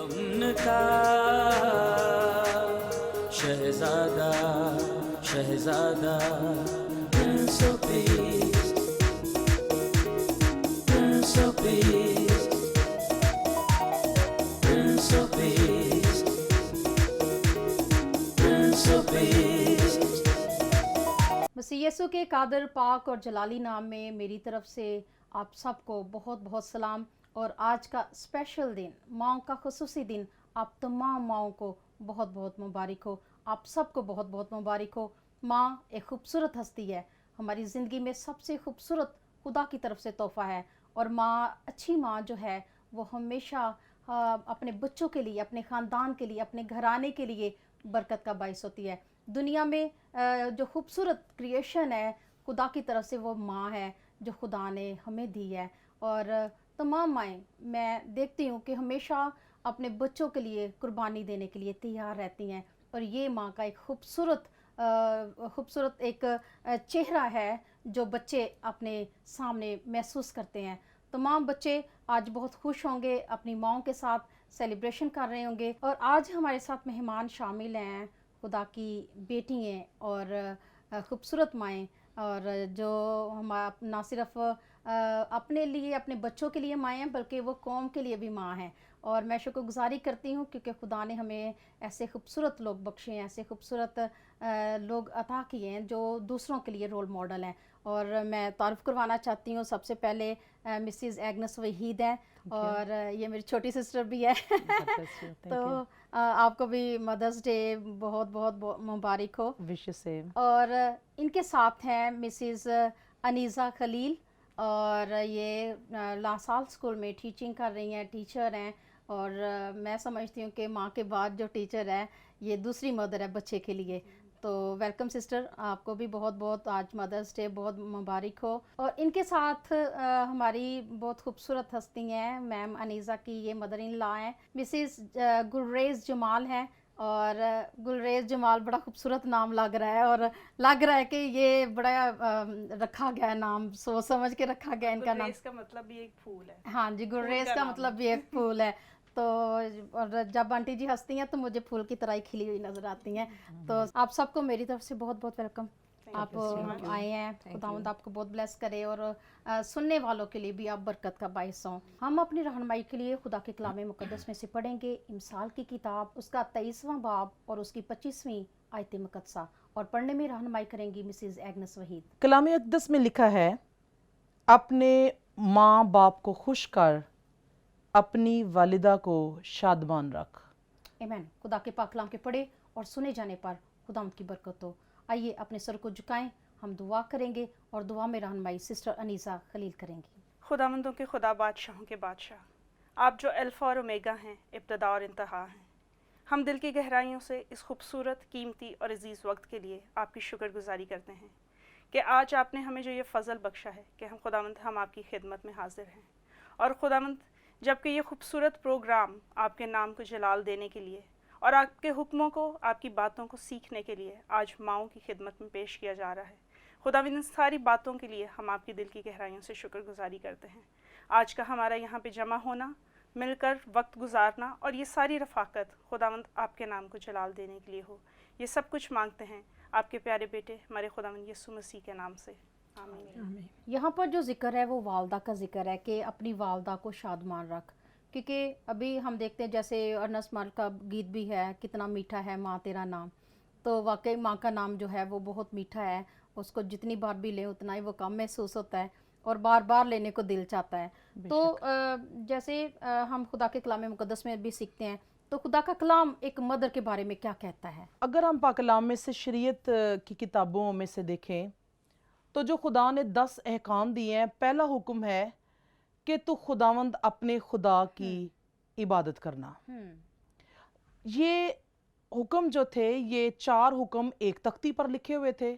अमन का शहजादा शहजादा prince of peace prince of peace prince of peace prince of peace. मसीह यीशु के कादर पाक और जलाली नाम में मेरी तरफ से आप सबको बहुत बहुत सलाम। और आज का स्पेशल दिन, माओ का खुसूसी दिन, आप तमाम माओ को बहुत बहुत मुबारक हो। आप सबको बहुत बहुत मुबारक हो। माँ एक खूबसूरत हस्ती है, हमारी ज़िंदगी में सबसे खूबसूरत खुदा की तरफ से तोहफ़ा है। और माँ, अच्छी माँ जो है वो हमेशा अपने बच्चों के लिए, अपने ख़ानदान के लिए, अपने घराने के लिए बरकत का बायस होती है। दुनिया में जो खूबसूरत क्रिएशन है खुदा की तरफ से, वो माँ है जो खुदा ने हमें दी है। और तमाम माएँ, मैं देखती हूँ कि हमेशा अपने बच्चों के लिए कुर्बानी देने के लिए तैयार रहती हैं। और ये माँ का एक खूबसूरत एक चेहरा है जो बच्चे अपने सामने महसूस करते हैं। तमाम बच्चे आज बहुत खुश होंगे, अपनी माँओं के साथ सेलिब्रेशन कर रहे होंगे। और आज हमारे साथ मेहमान शामिल हैं, खुदा की बेटी हैं और खूबसूरत माएँ, और जो हम ना सिर्फ अपने लिए, अपने बच्चों के लिए माएँ हैं, बल्कि वो कौम के लिए भी माँ हैं। और मैं शुक्रगुजारी करती हूँ क्योंकि खुदा ने हमें ऐसे खूबसूरत लोग बख्शे हैं, ऐसे खूबसूरत लोग अता किए हैं जो दूसरों के लिए रोल मॉडल हैं। और मैं तारुफ़ करवाना चाहती हूँ सबसे पहले मिसेस एग्नेस वहीद हैं, और ये मेरी छोटी सिस्टर भी है। तो आपको भी मदर्स डे बहुत बहुत मुबारक हो। Wish same. और इनके साथ हैं मिसेस अनीज़ा खलील, और ये लासाल स्कूल में टीचिंग कर रही हैं, टीचर हैं। और मैं समझती हूँ कि माँ के बाद जो टीचर है ये दूसरी मदर है बच्चे के लिए। तो वेलकम सिस्टर, आपको भी बहुत बहुत आज मदर्स डे बहुत मुबारक हो। और इनके साथ हमारी बहुत खूबसूरत हस्ती हैं, मैम अनीज़ा की ये मदर इन लॉ हैं, मिसेस गुलरेज जमाल हैं। और गुलरेज जमाल बड़ा खूबसूरत नाम लग रहा है, और लग रहा है कि ये बड़ा रखा गया है नाम, सोच समझ के रखा गया इनका नाम। गुलरेज का मतलब भी एक फूल है। हाँ जी, गुलरेज का मतलब भी एक फूल है। तो और जब आंटी जी हंसती हैं तो मुझे फूल की तरह ही खिली हुई नजर आती हैं। तो आप सबको मेरी तरफ से बहुत बहुत वेलकम। आप आए हैं, खुदावंद आपको बहुत ब्लेस करे, और सुनने वालों के लिए भी आप बरकत का बायस हों। हम अपनी रहनुमाई के लिए खुदा के कलाम मुकद्दस में से पढ़ेंगे इमसाल की किताब, उसका 23वां बाब और उसकी 25वीं आयत मुकद्दसा, और पढ़ने में रहनुमाई करेंगी मिसेस एग्नेस वहीद। कलाम अक़दस में लिखा है, अपने माँ बाप को खुश कर, अपनी वालिदा को शादमान रख। आमीन। खुदा के पाक कलाम के पढ़े और सुने जाने पर खुदावंद की बरकत हो। आइए अपने सर को झुकाएं, हम दुआ करेंगे, और दुआ में रहनुमाई सिस्टर अनीसा खलील करेंगी। खुदावंदों के खुदा, बादशाहों के बादशाह, आप जो अल्फ़ा और ओमेगा हैं, इब्तदा और इंतहा हैं, हम दिल की गहराइयों से इस खूबसूरत, कीमती और अजीज़ वक्त के लिए आपकी शुक्रगुजारी करते हैं कि आज आपने हमें जो ये फ़ज़ल बख्शा है कि हम खुदावंद हम आपकी खिदमत में हाजिर हैं। और खुदावंद, जबकि ये खूबसूरत प्रोग्राम आपके नाम को जलाल देने के लिए और आपके हुक्मों को, आपकी बातों को सीखने के लिए आज माओं की खिदमत में पेश किया जा रहा है, खुदावंद इन सारी बातों के लिए हम आपकी दिल की गहराइयों से शुक्रगुजारी करते हैं। आज का हमारा यहाँ पे जमा होना, मिलकर वक्त गुजारना और ये सारी रफ़ाकत खुदावंद आपके नाम को जलाल देने के लिए हो, ये सब कुछ मांगते हैं आपके प्यारे बेटे हमारे खुदावंद यीशु मसीह के नाम से, आमीन। यहाँ पर जो जिक्र है वो वालदा का जिक्र है कि अपनी वालदा को शादमान रख। क्योंकि अभी हम देखते हैं जैसे अर्नस्ट माल का गीत भी है, कितना मीठा है माँ तेरा नाम। तो वाकई माँ का नाम जो है वो बहुत मीठा है, उसको जितनी बार भी लें उतना ही वो कम महसूस होता है, और बार बार लेने को दिल चाहता है। तो जैसे हम खुदा के कलाम मुकद्दस में भी सीखते हैं, तो खुदा का कलाम एक मदर के बारे में क्या कहता है। अगर हम पाक कलाम में से शरीयत की किताबों में से देखें तो जो खुदा ने 10 अहकाम दिए हैं, पहला हुक्म है कि तू खुदावंद अपने खुदा की इबादत करना। ये हुक्म जो थे, ये 4 हुक्म एक तख्ती पर लिखे हुए थे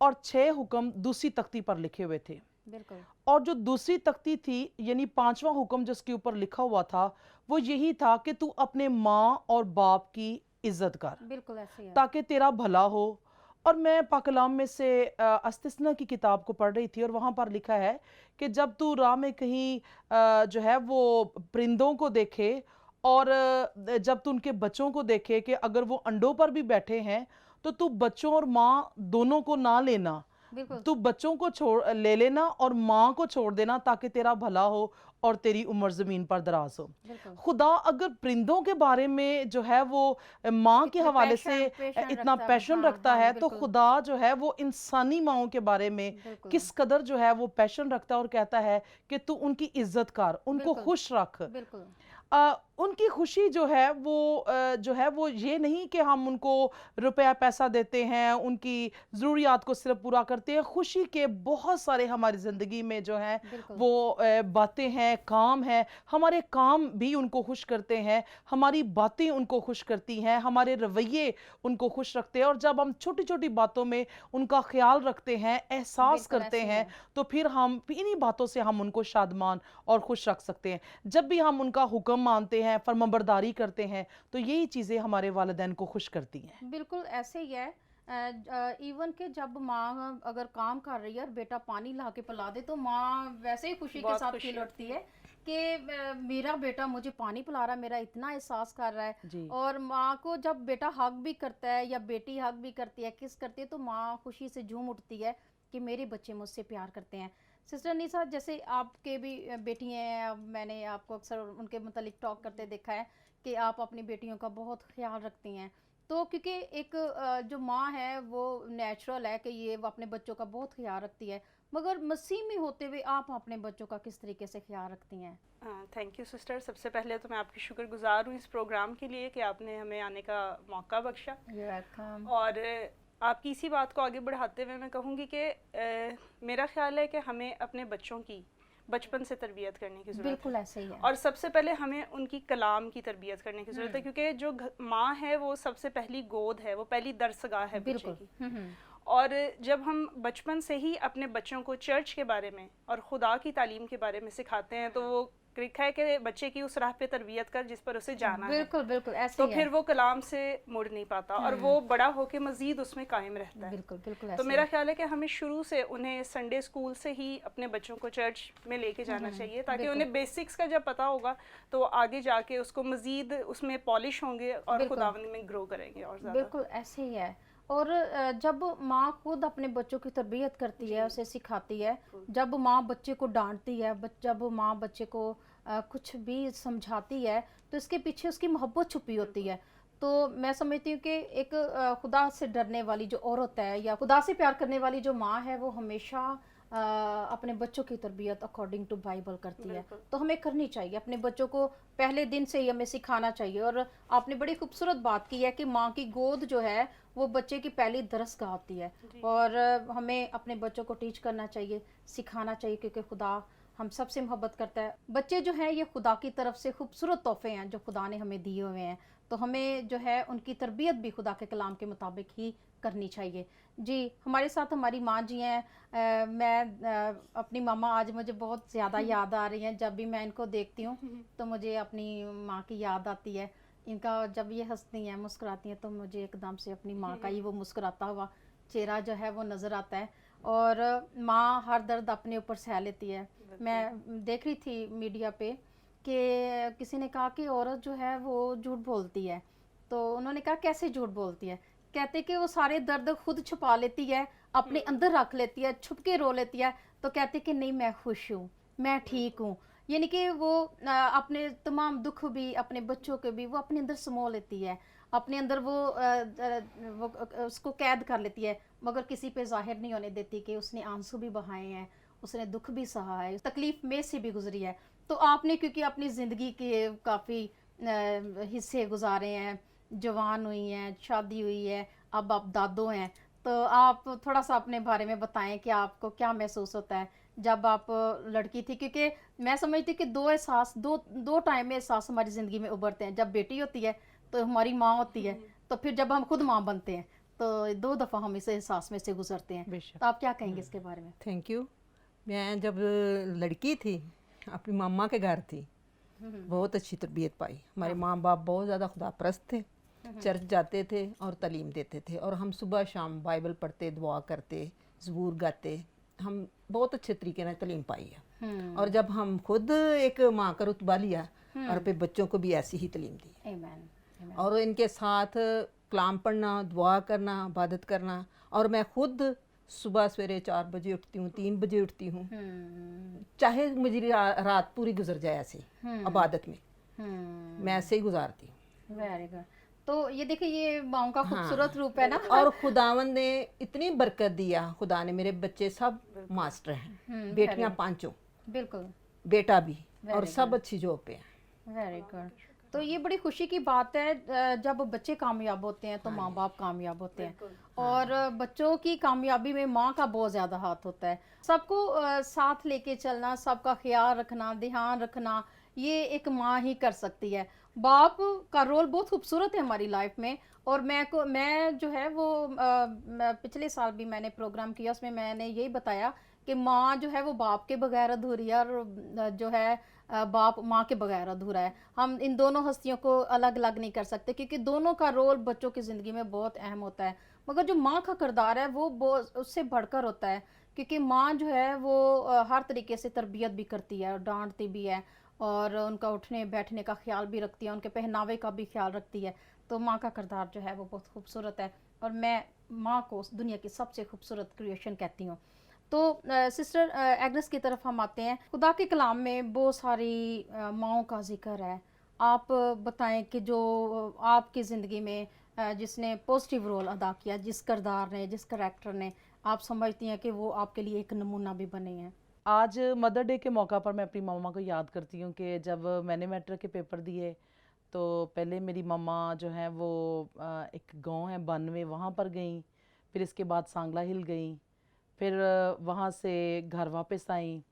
और 6 हुक्म दूसरी तख्ती पर लिखे हुए थे। बिल्कुल। और जो दूसरी तख्ती थी, यानी 5वां हुक्म जिसके ऊपर लिखा हुआ था, वो यही था कि तू अपने माँ और बाप की इज्जत कर, बिल्कुल ऐसे ही है। ताकि तेरा भला हो। और मैं पाक कलाम में से अस्तिस्ना की किताब को पढ़ रही थी, और वहाँ पर लिखा है कि जब तू राह में कहीं जो है वो परिंदों को देखे और जब तू उनके बच्चों को देखे कि अगर वो अंडों पर भी बैठे हैं तो तू बच्चों और माँ दोनों को ना लेना, बिल्कुल तू बच्चों को छोड़ ले लेना और माँ को छोड़ देना ताकि तेरा भला हो और तेरी उम्र जमीन पर दराज हो। बिल्कुल खुदा अगर परिंदों के बारे में जो है वो माँ के इतना हवाले पैशन से पैशन इतना रखता है, पैशन हाँ रखता हाँ है तो बिल्कुल खुदा जो है वो इंसानी माँओं के बारे में बिल्कुल किस कदर जो है वो पैशन रखता है और कहता है कि तू उनकी इज्जत कर, उनको बिल्कुल खुश रख। बिल्कुल उनकी खुशी जो है वो जो है वो ये नहीं कि हम उनको रुपया पैसा देते हैं, उनकी ज़रूरियात को सिर्फ पूरा करते हैं। खुशी के बहुत सारे हमारी ज़िंदगी में जो हैं बिल्कुल वो बातें हैं, काम हैं। हमारे काम भी उनको खुश करते हैं, हमारी बातें उनको खुश करती हैं, हमारे रवैये उनको खुश रखते हैं। और जब हम छोटी छोटी बातों में उनका ख्याल रखते हैं, एहसास बिल्कुल करते ऐसे ही हैं, है तो फिर हम इन्हीं बातों से हम उनको शादमान और खुश रख सकते हैं। जब भी हम उनका हुक्म मानते हैं, फरमाबरदारी करते हैं, तो यही चीज़ें हमारे वालिदैन को खुश करती हैं। बिल्कुल ऐसे ही है। इवन के जब माँ अगर काम कर रही है और बेटा पानी ला के पिला दे तो माँ वैसे ही खुशी के बहुत साथ खुशी खिल उठती है कि मेरा बेटा मुझे पानी पिला रहा है, मेरा इतना एहसास कर रहा है। जी और माँ को जब बेटा हक भी करता है या बेटी हक भी करती है, किस करती है, तो माँ खुशी से झूम उठती है कि मेरे बच्चे मुझसे प्यार करते हैं। सिस्टर निशा, जैसे आपके भी बेटी हैं, अब मैंने आपको अक्सर उनके मुतालिक टॉक करते देखा है कि आप अपनी बेटियों का बहुत ख्याल रखती हैं। तो क्योंकि एक जो माँ है वो नेचुरल है कि ये वो अपने बच्चों का बहुत ख्याल रखती है, मगर मसीह में होते हुए आप अपने बच्चों का किस तरीके से ख्याल रखती हैं? Thank you sister. सबसे पहले तो मैं आपकी शुक्रगुजार हूँ इस प्रोग्राम के लिए कि आपने हमें आने का मौका बख्शा। वेलकम। और आपकी इसी बात को आगे बढ़ाते हुए मैं कहूँगी कि मेरा ख्याल है कि हमें अपने बच्चों की बचपन से तरबियत करने की ज़रूरत है। बिल्कुल ऐसे ही है। और सबसे पहले हमें उनकी कलाम की तरबियत करने की ज़रूरत है, क्योंकि जो माँ है वो सबसे पहली गोद है, वो पहली दरसगाह है बच्चे बिल्कुल की। और जब हम बचपन से ही अपने बच्चों को चर्च के बारे में और खुदा की तालीम के बारे में सिखाते हैं तो वो लिखा है कि बच्चे की उस राह पे तरबियत कर जिस पर उसे जाना है। बिल्कुल बिल्कुल ऐसे तो ही फिर है। वो कलाम से मुड़ नहीं पाता और वो बड़ा होके मजीद उसमें कायम रहता है। बिल्कुल बिल्कुल तो ऐसे मेरा ही ख्याल है कि हमें शुरू से उन्हें संडे स्कूल से ही अपने बच्चों को चर्च में लेके जाना चाहिए, ताकि बिल्कुल। उन्हें बेसिक्स का जब पता होगा तो आगे जाके उसको मजीद उसमें पॉलिश होंगे और बिल्कुल। खुदावंदी में ग्रो करेंगे और ज़्यादा। बिल्कुल ऐसे ही है। और जब माँ खुद अपने बच्चों की तरबियत करती है, उसे सिखाती है, जब माँ बच्चे को डांटती है, जब माँ बच्चे को कुछ भी समझाती है, तो इसके पीछे उसकी मोहब्बत छुपी होती है। तो मैं समझती हूँ कि एक खुदा से डरने वाली जो औरत है या खुदा से प्यार करने वाली जो माँ है, वो हमेशा अपने बच्चों की तरबियत अकॉर्डिंग टू बाइबल करती है। बिल्कुल। तो हमें करनी चाहिए, अपने बच्चों को पहले दिन से ही हमें सिखाना चाहिए। और आपने बड़ी खूबसूरत बात की है कि माँ की गोद जो है वो बच्चे की पहली दरसगाह होती है। और हमें अपने बच्चों को टीच करना चाहिए, सिखाना चाहिए, क्योंकि खुदा हम सबसे मोहब्बत करता है। बच्चे जो हैं ये खुदा की तरफ से खूबसूरत तोहफे हैं जो खुदा ने हमें दिए हुए हैं। तो हमें जो है उनकी तरबियत भी खुदा के कलाम के मुताबिक ही करनी चाहिए। जी, हमारे साथ हमारी माँ जी हैं। मैं अपनी मामा आज मुझे बहुत ज़्यादा याद आ रही हैं। जब भी मैं इनको देखती हूँ तो मुझे अपनी माँ की याद आती है। इनका जब ये हंसती हैं, मुस्कुराती हैं, तो मुझे एकदम से अपनी माँ का ही वो मुस्कुराता हुआ चेहरा जो है वो नज़र आता है। और माँ हर दर्द अपने ऊपर सह लेती है। मैं देख रही थी मीडिया पे कि किसी ने कहा कि औरत जो है वो झूठ बोलती है। तो उन्होंने कहा कैसे झूठ बोलती है? कहते कि वो सारे दर्द खुद छुपा लेती है, अपने अंदर रख लेती है, छुप के रो लेती है। तो कहते कि नहीं, मैं खुश हूँ, मैं ठीक हूँ। यानी कि वो अपने तमाम दुख भी, अपने बच्चों के भी, वो अपने अंदर समो लेती है, अपने अंदर वो उसको कैद कर लेती है, मगर किसी पे जाहिर नहीं होने देती कि उसने आंसू भी बहाए हैं, उसने दुख भी सहा है, तकलीफ में से भी गुजरी है। तो आपने क्योंकि अपनी ज़िंदगी के काफ़ी हिस्से गुजारे हैं, जवान हुई हैं, शादी हुई है, अब आप दादो हैं, तो आप थोड़ा सा अपने बारे में बताएं कि आपको क्या महसूस होता है जब आप लड़की थी? क्योंकि मैं समझती कि दो टाइम में एहसास हमारी ज़िंदगी में उभरते हैं। जब बेटी होती है तो हमारी माँ होती है, तो फिर जब हम खुद माँ बनते हैं तो दो दफ़ा हम इस एहसास में से गुजरते हैं। बेशक। तो आप क्या कहेंगे इसके बारे में? Thank you. मैं जब लड़की थी अपनी मामा के घर थी, बहुत अच्छी तरबियत पाई। हमारे माँ बाप बहुत ज़्यादा खुदा परस्त थे, चर्च जाते थे और तालीम देते थे, और हम सुबह शाम बाइबल पढ़ते, दुआ करते, ज़बूर गाते। हम बहुत अच्छे तरीके से तालीम पाई है। और जब हम खुद एक माँ का रुतबा लिया और अपने बच्चों को भी ऐसी ही तालीम दी है। आमीन। और इनके साथ कलाम पढ़ना, दुआ करना, इबादत करना। और मैं खुद सुबह सवेरे 4 बजे उठती हूँ, 3 बजे उठती हूँ, चाहे मेरी रात पूरी गुजर जाए ऐसे इबादत में, मैं ऐसे ही गुजारती हूँ। Very good. तो ये देखिए, ये माओ का खूबसूरत रूप है ना। और खुदावंद ने इतनी बरकत दिया, खुदा ने, मेरे बच्चे सब मास्टर हैं, बेटियां 5, बिल्कुल। बेटा भी, और सब अच्छी जॉब पे हैं। Very good. तो ये बड़ी खुशी की बात है, जब बच्चे कामयाब होते हैं तो माँ बाप कामयाब होते हैं, और बच्चों की कामयाबी में माँ का बहुत ज़्यादा हाथ होता है। सबको साथ लेके चलना, सबका ख्याल रखना, ध्यान रखना, ये एक माँ ही कर सकती है। बाप का रोल बहुत खूबसूरत है हमारी लाइफ में। और मैं जो है वो पिछले साल भी मैंने प्रोग्राम किया, उसमें मैंने यही बताया कि माँ जो है वो बाप के बगैर अधूरी है, और जो है बाप माँ के बगैर अधूरा है। हम इन दोनों हस्तियों को अलग अलग नहीं कर सकते, क्योंकि दोनों का रोल बच्चों की ज़िंदगी में बहुत अहम होता है। मगर जो माँ का किरदार है वो बहुत उससे बढ़कर होता है, क्योंकि माँ जो है वो हर तरीके से तरबियत भी करती है और डांटती भी है, और उनका उठने बैठने का ख्याल भी रखती है, उनके पहनावे का भी ख्याल रखती है। तो माँ का किरदार जो है वो बहुत खूबसूरत है, और मैं माँ को दुनिया की सबसे खूबसूरत क्रिएशन कहती हूँ। तो सिस्टर एग्नेस की तरफ हम आते हैं। खुदा के कलाम में बहुत सारी माँओं का जिक्र है। आप बताएं कि जो आपकी ज़िंदगी में जिसने पॉजिटिव रोल अदा किया, जिस किरदार ने, जिस करैक्टर ने, आप समझती हैं कि वो आपके लिए एक नमूना भी बने हैं। आज मदर डे के मौका पर मैं अपनी मम्मा को याद करती हूँ कि जब मैंने मैट्रिक के पेपर दिए तो पहले मेरी मम्मा जो है वो एक गांव है 92, वहाँ पर गई, फिर इसके बाद सांगला हिल गई, फिर वहाँ से घर वापस आई,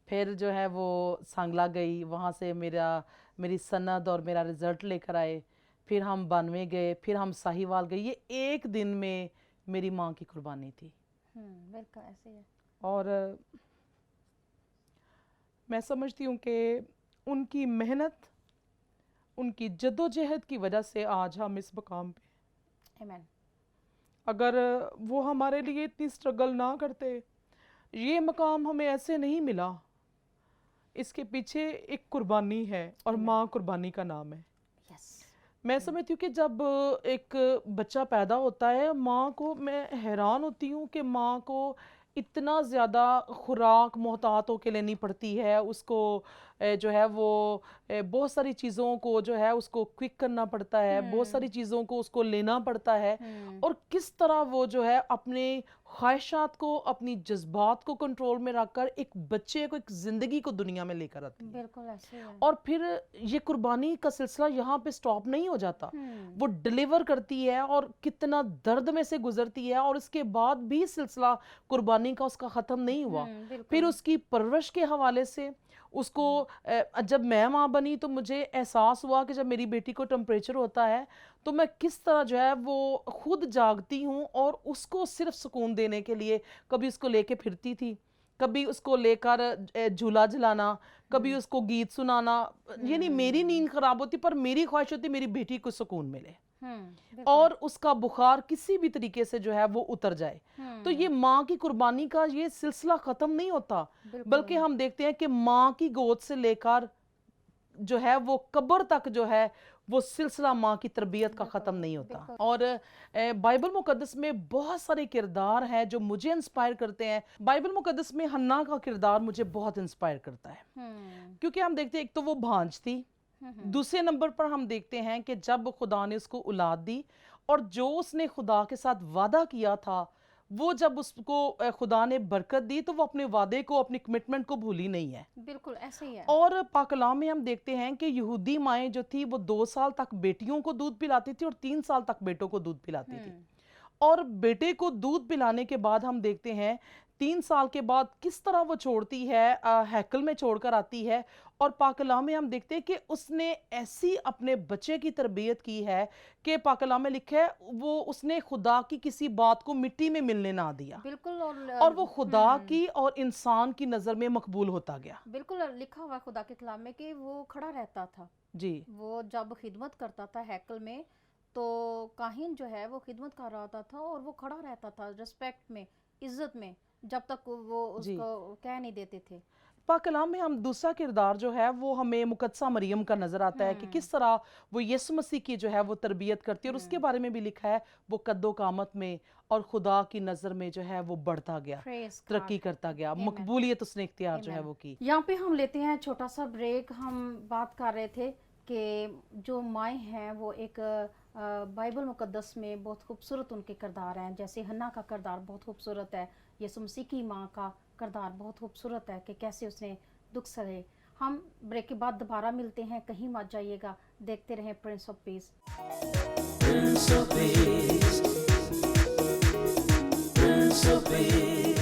फिर जो है वो सांगला गई, वहाँ से मेरी सनद और मेरा रिज़ल्ट लेकर आए, फिर हम 92 गए, फिर हम साहिवाल गए। ये एक दिन में मेरी माँ की कुर्बानी थी। बिल्कुल ऐसे ही है। और मैं समझती हूँ कि उनकी मेहनत, उनकी जद्दोजहद की वजह से आज हम इस मकाम पे। आमीन। अगर वो हमारे लिए इतनी स्ट्रगल ना करते, ये मकाम हमें ऐसे नहीं मिला। इसके पीछे एक कुर्बानी है, और माँ कुर्बानी का नाम है। यस। मैं समझती हूँ कि जब एक बच्चा पैदा होता है, माँ को, मैं हैरान होती हूँ कि माँ को इतना ज़्यादा खुराक मोहतात होके लेनी पड़ती है। उसको जो है वो बहुत सारी चीज़ों को जो है उसको क्विक करना पड़ता है, बहुत सारी चीज़ों को उसको लेना पड़ता है, और किस तरह वो जो है अपने ख्वाहिशात को, अपनी जज्बात को कंट्रोल में रखकर एक बच्चे को, एक ज़िंदगी को दुनिया में लेकर आती है। बिल्कुल ऐसे ही है। और फिर ये कुर्बानी का सिलसिला यहाँ पे स्टॉप नहीं हो जाता, वो डिलीवर करती है और कितना दर्द में से गुजरती है, और इसके बाद भी सिलसिला कुर्बानी का उसका ख़त्म नहीं हुआ। फिर उसकी परवरिश के हवाले से उसको जब मैं माँ बनी तो मुझे एहसास हुआ कि जब मेरी बेटी को टेम्परेचर होता है तो मैं किस तरह जो है वो खुद जागती हूँ, और उसको सिर्फ सुकून देने के लिए कभी उसको लेके फिरती थी, कभी उसको लेकर झूला झुलाना, कभी उसको गीत सुनाना। यानी मेरी नींद खराब होती, पर मेरी ख्वाहिश होती मेरी बेटी को सुकून मिले, और उसका बुखार किसी भी तरीके से जो है वो उतर जाए। तो ये माँ की कुर्बानी का ये सिलसिला ख़त्म नहीं होता, बल्कि हम देखते हैं कि माँ की गोद से लेकर जो है वो कब्र तक जो है वो सिलसिला माँ की तरबियत का ख़त्म नहीं होता। और बाइबल मुकद्दस में बहुत सारे किरदार हैं जो मुझे इंस्पायर करते हैं। बाइबल मुकद्दस में हन्ना का किरदार मुझे बहुत इंस्पायर करता है, क्योंकि हम देखते हैं एक तो वो भांज थी, दूसरे नंबर पर हम देखते हैं कि जब खुदा ने उसको औलाद दी, और जो उसने खुदा के साथ वादा किया था, वो जब उसको खुदा ने बरकत दी तो वो अपने वादे को, अपनी कमिटमेंट को भूली नहीं है। बिल्कुल ऐसे ही है। और पाक कलाम में हम देखते हैं कि यहूदी माएँ जो थी वो 2 साल तक बेटियों को दूध पिलाती थी और 3 साल तक बेटों को दूध पिलाती थी। और बेटे को दूध पिलाने के बाद हम देखते हैं 3 साल के बाद किस तरह वो छोड़ती है, हैकल में छोड़कर आती है, और पाक कलाम में हम देखते हैं कि उसने ऐसी अपने बच्चे की तरबियत की है कि पाक कलाम में लिखा है वो उसने खुदा की किसी बात को मिट्टी में मिलने ना दिया। बिल्कुल। और वो खुदा की और इंसान की नज़र में मकबूल होता गया। बिल्कुल लिखा हुआ खुदा के कलाम में कि वो खड़ा रहता था जी। वो जब खिदमत करता था हैकल में, तो काहिन जो है वो खिदमत कर रहा होता था, और वो खड़ा रहता था रिस्पेक्ट में, इज्जत में, जब तक वो उसको कह नहीं देते थे। पाक कलाम में हम दूसरा किरदार जो है वो हमें मुकद्दसा मरियम का नजर आता है कि किस तरह वो यीशु मसीह की जो है वो तरबियत करती है, और उसके बारे में भी लिखा है वो कद्दो कामत में और खुदा की नज़र में जो है वो बढ़ता गया, Praise तरक्की God. करता गया, Amen. मकबूलियत उसने इख्तियार जो है Amen. वो की। यहाँ पे हम लेते हैं छोटा सा ब्रेक। हम बात कर रहे थे कि जो माएँ हैं वो एक बाइबल मुकद्दस में बहुत खूबसूरत उनके किरदार हैं। जैसे हन्ना का किरदार बहुत खूबसूरत है, यीशु मसीह की माँ का किरदार बहुत खूबसूरत है कि कैसे उसने दुख सहे। हम ब्रेक के बाद दोबारा मिलते हैं, कहीं मत जाइएगा, देखते रहें Prince of piece. Prince of Peace, Prince of Peace.